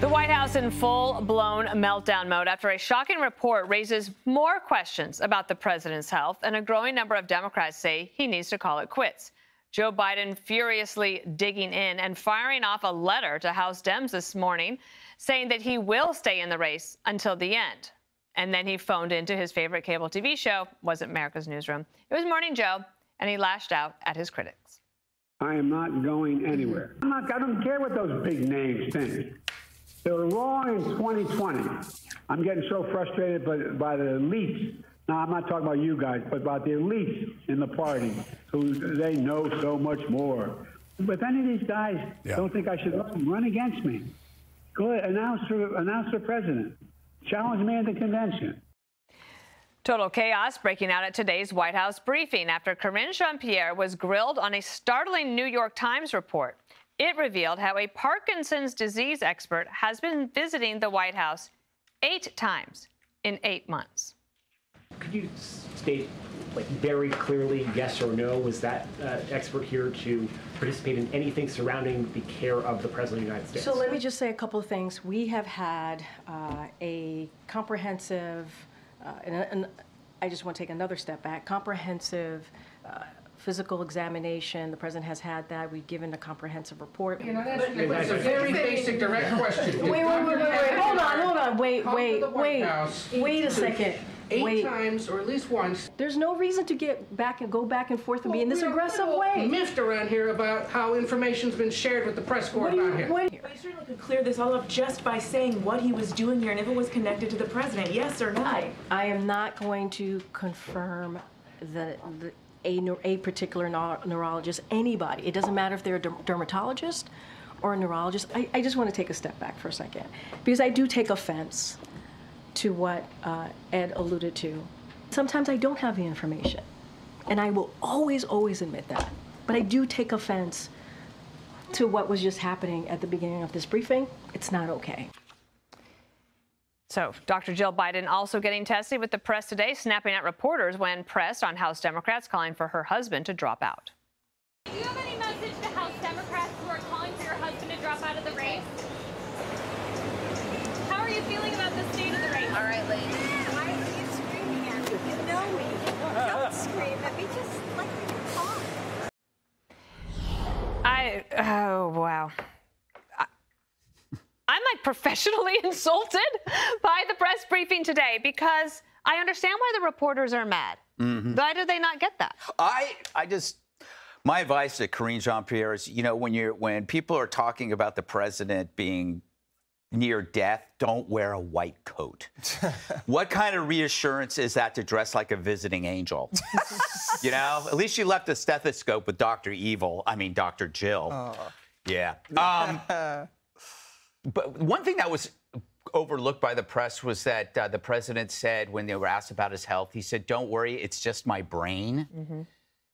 The White House in full-blown meltdown mode after a shocking report raises more questions about the president's health, and a growing number of Democrats say he needs to call it quits. Joe Biden furiously digging in and firing off a letter to House Dems this morning, saying that he will stay in the race until the end. And then he phoned into his favorite cable TV show, wasn't America's Newsroom. It was Morning Joe, and he lashed out at his critics. I am not going anywhere. I don't care what those big names think. They were wrong in 2020. I'm getting so frustrated by the elites. Now, I'm not talking about you guys, but about the elites in the party who they know so much more. But if any of these guys don't think I should run against me, go ahead, announce for president. Challenge me in the convention. Total chaos breaking out at today's White House briefing after Karine Jean-Pierre was grilled on a startling New York Times report. It revealed how a Parkinson's disease expert has been visiting the White House 8 times in 8 months. Could you state, very clearly, yes or no, was that expert here to participate in anything surrounding the care of the President of the United States? So let me just say a couple of things. We have had a comprehensive, and I just want to take another step back, comprehensive physical examination. The president has had that. We've given a comprehensive report. You're not asking a very basic, direct question. Wait. Hold on. Wait a second. 8 times, or at least once. There's no reason to go back and forth and be in this aggressive way. Miffed around here about how information's been shared with the press corps about him. Well, you certainly could clear this all up just by saying what he was doing here and if it was connected to the president, yes or no. I am not going to confirm a particular neurologist, anybody. It doesn't matter if they're a dermatologist or a neurologist. I just want to take a step back for a second, because I do take offense to what Ed alluded to. Sometimes I don't have the information, and I will always admit that. But I do take offense to what was just happening at the beginning of this briefing. It's not okay. So, Dr. Jill Biden also getting testy with the press today, snapping at reporters when pressed on House Democrats calling for her husband to drop out. Do you have any message to House Democrats who are calling for your husband to drop out of the race? How are you feeling about the state of the race? All right, ladies. Why are you screaming at me? You know me. Don't scream at me. Just let me talk. Oh, wow. I'm professionally insulted by the press briefing today, because I understand why the reporters are mad. Why do they not get that? My advice to Karine Jean-Pierre is, when people are talking about the president being near death, don't wear a white coat. What kind of reassurance is that to dress like a visiting angel? At least you left a stethoscope with Dr. Jill. Oh. Yeah. But one thing that was overlooked by the press was that the president said, when they were asked about his health, he said, "Don't worry, it's just my brain."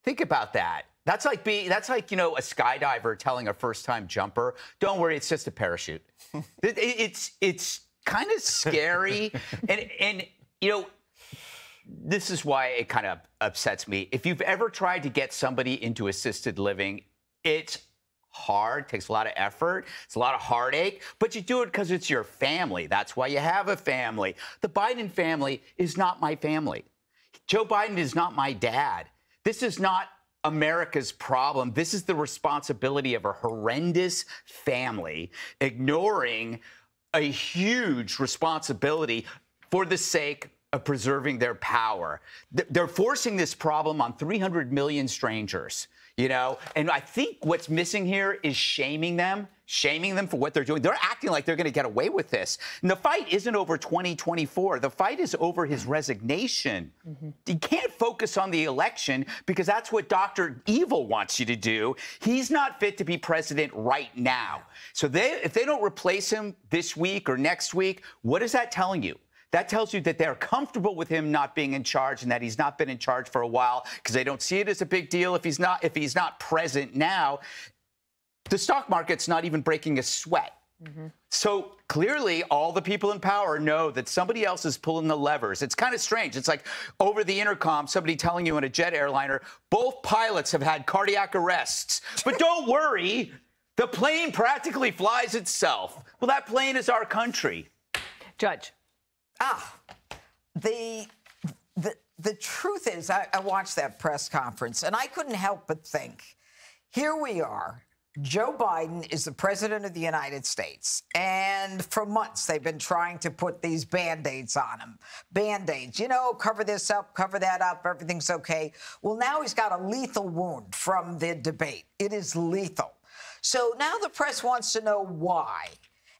Think about that. That's like a skydiver telling a first-time jumper, "Don't worry, it's just a parachute." It's kind of scary, and this is why it kind of upsets me. If you've ever tried to get somebody into assisted living, it's hard, takes a lot of effort, it's a lot of heartache, but you do it because it's your family. That's why you have a family. The Biden family is not my family. Joe Biden is not my dad. This is not America's problem. This is the responsibility of a horrendous family ignoring a huge responsibility for the sake of preserving their power. They're forcing this problem on 300 million strangers. And I think what's missing here is shaming them for what they're doing. They're acting like they're going to get away with this. And the fight isn't over 2024. The fight is over his resignation. You can't focus on the election because that's what Dr. Evil wants you to do. He's not fit to be president right now. So if they don't replace him this week or next week, what is that telling you? That tells you that they're comfortable with him not being in charge and that he's not been in charge for a while because they don't see it as a big deal if he's not present now. The stock market's not even breaking a sweat. So clearly all the people in power know that somebody else is pulling the levers. It's kind of strange. It's like over the intercom, somebody telling you on a jet airliner, both pilots have had cardiac arrests. But don't worry, the plane practically flies itself. Well, that plane is our country. Judge. The truth is, I watched that press conference, and I couldn't help but think, here we are. Joe Biden is the president of the United States, and for months they've been trying to put these Band-Aids on him. Band-Aids, you know, cover this up, cover that up, everything's okay. Well, now he's got a lethal wound from the debate. It is lethal. So now the press wants to know why.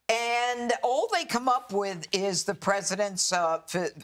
And all they come up with is the president's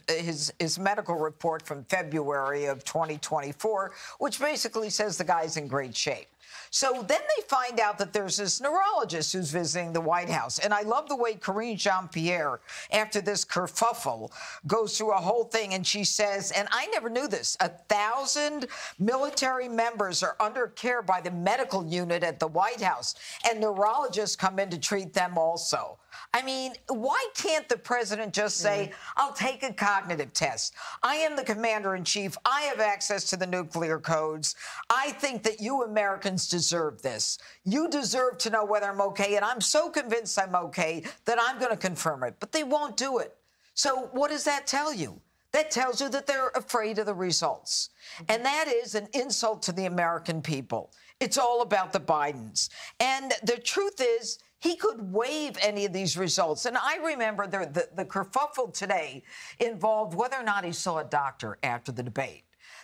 his medical report from February of 2024, which basically says the guy's in great shape. So then they find out that there's this neurologist who's visiting the White House. And I love the way Karine Jean-Pierre, after this kerfuffle, goes through a whole thing. And she says, and I never knew this, 1,000 military members are under care by the medical unit at the White House. And neurologists come in to treat them also. I mean, why can't the president just say, I'll take a cognitive test. I am the commander-in-chief. I have access to the nuclear codes. I think that you Americans deserve this. You deserve to know whether I'm okay, and I'm so convinced I'm okay that I'm going to confirm it. But they won't do it. So what does that tell you? That tells you that they're afraid of the results. And that is an insult to the American people. It's all about the Bidens. And the truth is, he could waive any of these results. And I remember the kerfuffle today involved whether or not he saw a doctor after the debate.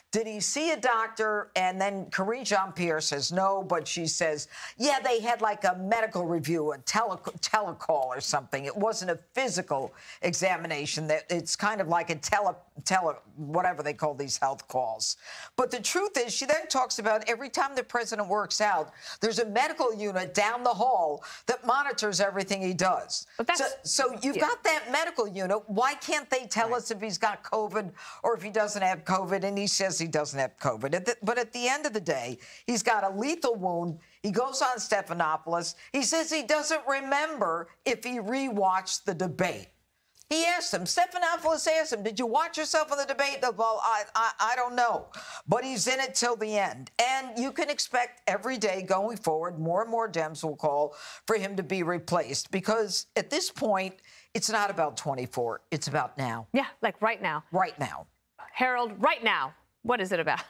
Did he see a doctor? And then Karine Jean-Pierre says no, but she says, yeah, they had like a medical review, a telecall or something. It wasn't a physical examination. That it's kind of like a whatever they call these health calls. But the truth is, she then talks about every time the president works out, there's a medical unit down the hall that monitors everything he does. So you've got that medical unit. Why can't they tell us if he's got COVID or if he doesn't have COVID? And he says he doesn't have COVID. But at the end of the day, he's got a lethal wound. He goes on Stephanopoulos. He says he doesn't remember if he rewatched the debate. He asked him, Stephanopoulos asked him, did you watch yourself in the debate? Well, I don't know. But he's in it till the end. And you can expect every day going forward, more and more Dems will call for him to be replaced. Because at this point, it's not about 24. It's about now. Yeah, like right now. Right now. Harold, right now. What is it about?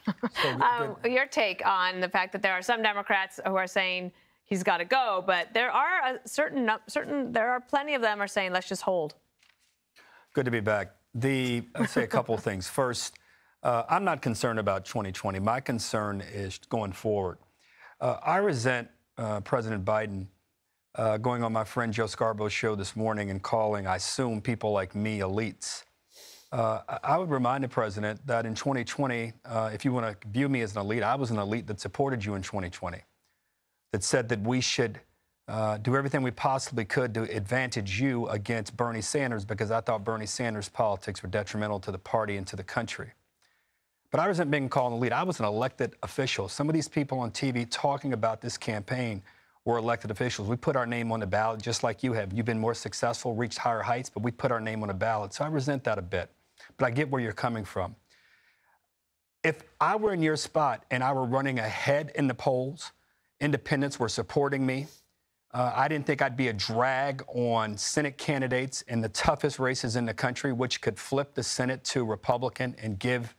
Your take on the fact that there are some Democrats who are saying he's got to go, but there are there are plenty of them are saying let's just hold. Good to be back. I'd say a couple of things. First, I'm not concerned about 2020. My concern is going forward. I resent President Biden going on my friend Joe Scarborough's show this morning and calling, I assume, people like me elites. I would remind the president that in 2020, if you want to view me as an elite, I was an elite that supported you in 2020, that said that we should do everything we possibly could to advantage you against Bernie Sanders because I thought Bernie Sanders' politics were detrimental to the party and to the country. But I wasn't being called an elite. I was an elected official. Some of these people on TV talking about this campaign were elected officials. We put our name on the ballot just like you have. You've been more successful, reached higher heights, but we put our name on the ballot. So I resent that a bit. But I get where you're coming from. If I were in your spot and I were running ahead in the polls, independents were supporting me, I didn't think I'd be a drag on Senate candidates in the toughest races in the country, which could flip the Senate to Republican and give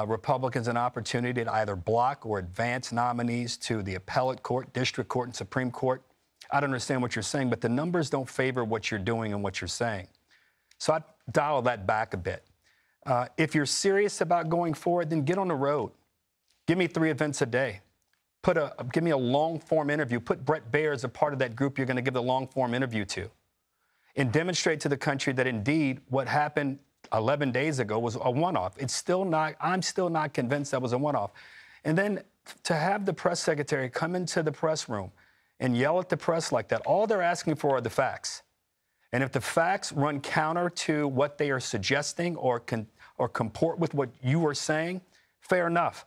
Republicans an opportunity to either block or advance nominees to the appellate court, district court, and Supreme Court. I don't understand what you're saying, but the numbers don't favor what you're doing and what you're saying. So I'd dial that back a bit. If you're serious about going forward, then get on the road. Give me 3 events a day. Give me a long-form interview. Put Brett Baer as a part of that group you're going to give the long-form interview to. And demonstrate to the country that indeed what happened 11 days ago was a one-off. I'm still not convinced that was a one-off. And then to have the press secretary come into the press room and yell at the press like that, all they're asking for are the facts. And if the facts run counter to what they are suggesting or comport with what you are saying, fair enough.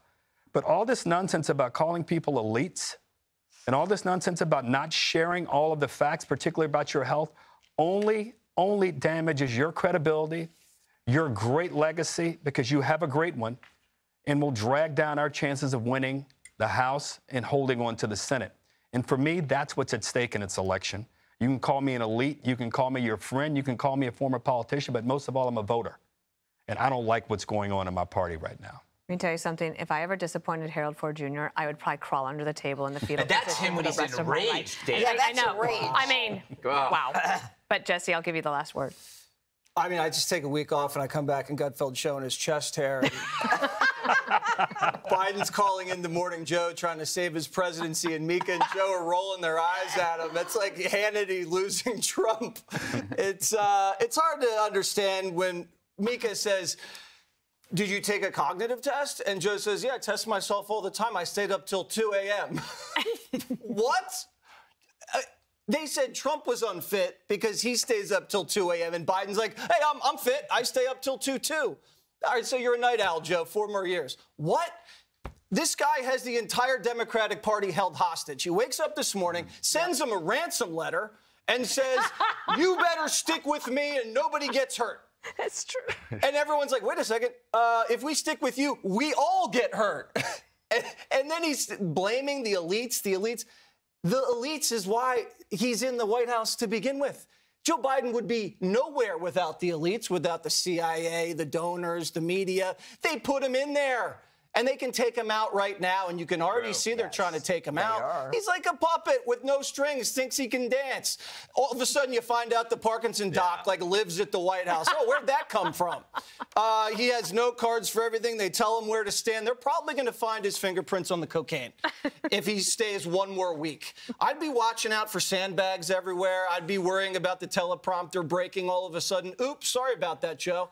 But all this nonsense about calling people elites and all this nonsense about not sharing all of the facts, particularly about your health, only damages your credibility, your great legacy, because you have a great one, and will drag down our chances of winning the House and holding on to the Senate. And for me, that's what's at stake in its election. You can call me an elite. You can call me your friend. You can call me a former politician. But most of all, I'm a voter. And I don't like what's going on in my party right now. Let me tell you something. If I ever disappointed Harold Ford Jr., I would probably crawl under the table in the fetal That's position him when for he's the rest of my life. enraged, Dave. Yeah, I that's know. enraged. I mean, wow. But Jesse, I'll give you the last word. I mean, I just take a week off and I come back and Gutfeld showing his chest hair. Biden's calling into Morning Joe trying to save his presidency, and Mika and Joe are rolling their eyes at him. That's like Hannity losing Trump. It's hard to understand when Mika says, "Did you take a cognitive test?" And Joe says, "Yeah, I test myself all the time. I stayed up till 2 a.m. What? They said Trump was unfit because he stays up till 2 a.m. And Biden's like, "Hey, I'm fit. I stay up till 2 too." All right, so you're a night owl, Joe, 4 more years. What? This guy has the entire Democratic Party held hostage. He wakes up this morning, sends them a ransom letter, and says, "You better stick with me and nobody gets hurt." That's true. And everyone's like, "Wait a second. If we stick with you, we all get hurt." And then he's blaming the elites. The elites is why he's in the White House to begin with. Joe Biden would be nowhere without the elites, without the CIA, the donors, the media. They put him in there. And they can take him out right now, and you can already see they're trying to take him out. He's like a puppet with no strings, thinks he can dance. All of a sudden, you find out the Parkinson doc lives at the White House. Oh, where'd that come from? He has note cards for everything. They tell him where to stand. They're probably going to find his fingerprints on the cocaine if he stays 1 more week. I'd be watching out for sandbags everywhere. I'd be worrying about the teleprompter breaking all of a sudden. Oops, sorry about that, Joe.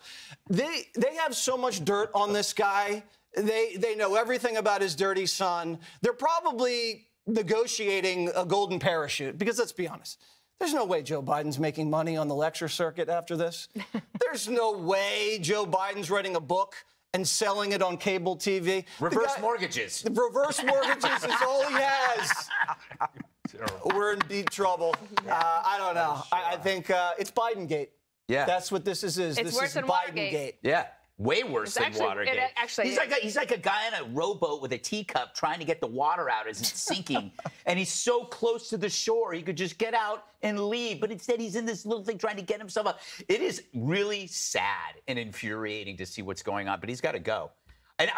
They have so much dirt on this guy. They know everything about his dirty son. They're probably negotiating a golden parachute because let's be honest, there's no way Joe Biden's making money on the lecture circuit after this. There's no way Joe Biden's writing a book and selling it on cable TV. Reverse mortgages. Reverse mortgages is all he has. We're in deep trouble. I don't know. I think it's Bidengate. Yeah. That's what this is. It's This worse is than Watergate. Bidengate. Yeah. Way worse than Watergate. He's like a guy on a rowboat with a teacup trying to get the water out as it's sinking. And he's so close to the shore, he could just get out and leave. But instead, he's in this little thing trying to get himself up. It is really sad and infuriating to see what's going on, but he's got to go. And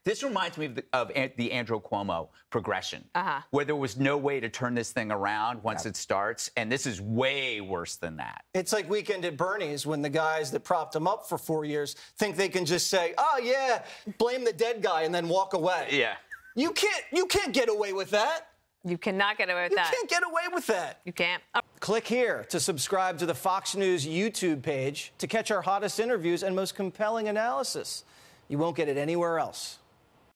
this reminds me of the Andrew Cuomo progression, where there was no way to turn this thing around once it starts, and this is way worse than that. It's like Weekend at Bernie's when the guys that propped him up for 4 years think they can just say, "Oh yeah, blame the dead guy," and then walk away. Yeah. You can't get away with that. You cannot get away with that. You can't get away with that. You can't. Click here to subscribe to the Fox News YouTube page to catch our hottest interviews and most compelling analysis. You won't get it anywhere else.